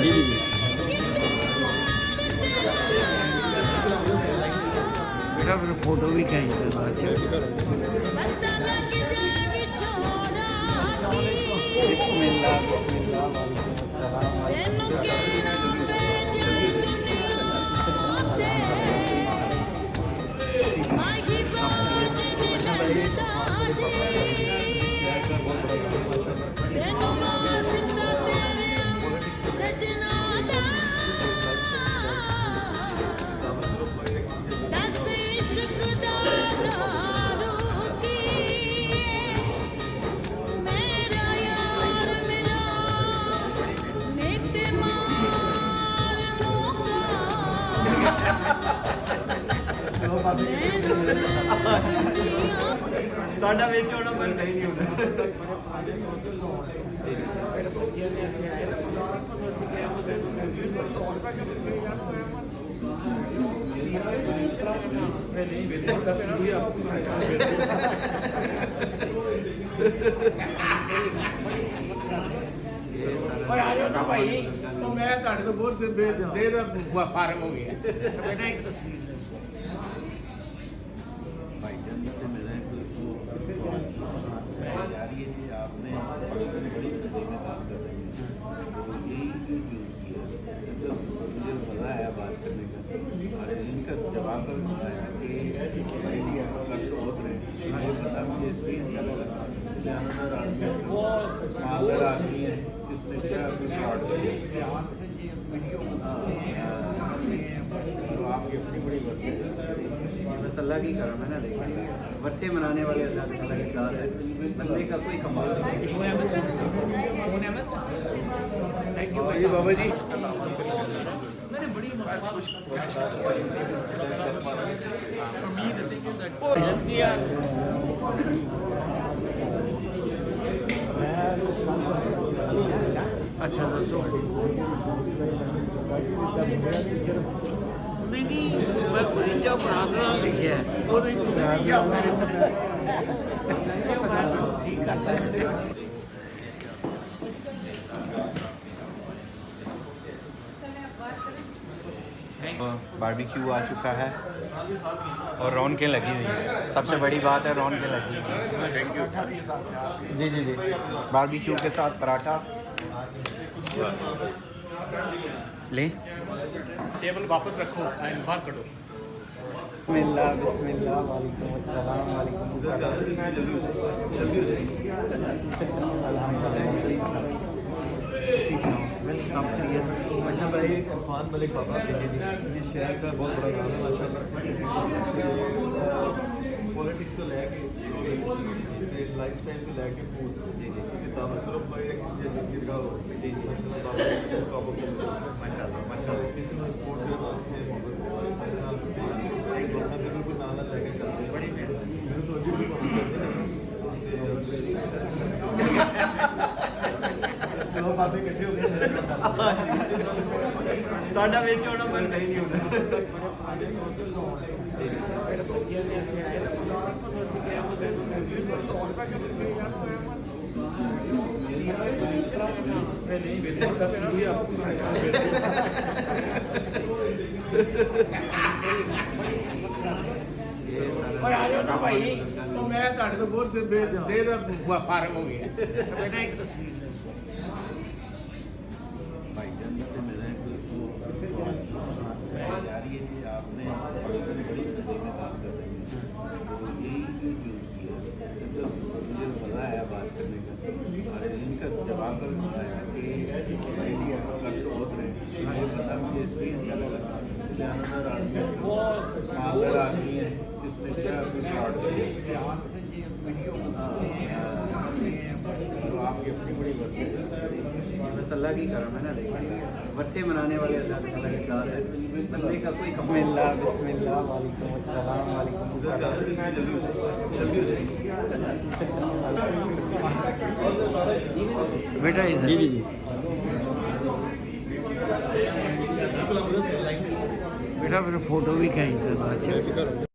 जी जी जी बेटा फिर फोटो भी खींच दो बिस्मिल्लाह बिस्मिल्लाह वालेकुम अस्सलाम साडा विच होना बनता ही नहीं होना भाई तो मैं तो बहुत देर फार्म हो गया बेटा एक तस्वीर भाईजान से मैंने आपने बड़ी में काम कर रही है तो यही यूज़ किया तो मुझे मज़ा आया बात करने का और इनका जवाब भी मज़ा आया कि भाई कर तो बहुत रहे मुझे पता मुझे इसलिए अच्छा लगा मालदार आदमी है इसने क्या तो आपकी अपनी बड़ी वर्ती बस अल्लाह की करम है ना लेकिन वर्थे मनाने वाले अल्लाह ताला के साथ है बंदे का कोई कमाल नहीं जी बाबा जी मैंने बड़ी अच्छा दसो नहीं मैं कुरिंजा बना लिखा है बारबेक्यू आ चुका है और रौनकें लगी हुई हैं सबसे बड़ी बात है रौनकें लगी हुई हैं जी जी जी बारबेक्यू के साथ पराठा ले टेबल वापस रखो एंड बाहर करो बिस्मिल्लाह बिस्मिल्लाह वालेकुम अस्सलाम वालेकुम सब खैरियत अच्छा भाई इरफान मलिक बाबा जी जी ये शहर का बहुत बड़ा नाम है माशाल्लाह पॉलिटिक्स को लेके लाइफ स्टाइल को लेके फूड जी जी किताबों ग्रुप में एक जिरगा हो जी जी माशाल्लाह माशाल्लाह किसी ने सपोर्ट के वास्ते एक दोस्त ने बिल्कुल नाला लेके चलते हैं बड़ी मेरे तो अजीब भी बहुत करते हैं चलो बातें इकट्ठे हो गए साडा विच होना बनता ही नहीं होना भाई तो मैं तो बहुत देर फार्म हो गया बेटा एक तस्वीर भाईजान से मैंने आपने बड़ी में काम कर रही है तो यही यूज़ किया तो मुझे मज़ा आया बात करने का और इनका जवाब भी मज़ा आया कि भाई कर तो बहुत रहे मुझे पता मुझे इसलिए अच्छा लगा मालदार आदमी है इसने क्या तो आपकी अपनी बड़ी वर्ती बस अल्लाह की करम है ना लेकिन वर्थे मनाने वाले अल्लाह ताला के साथ है बंदे का कोई बिस्मिल्लाह बिस्मिल्लाह वालेकुम अस्सलाम वालेकुम बेटा जी जी जी बेटा फिर फोटो भी खींच दो अच्छा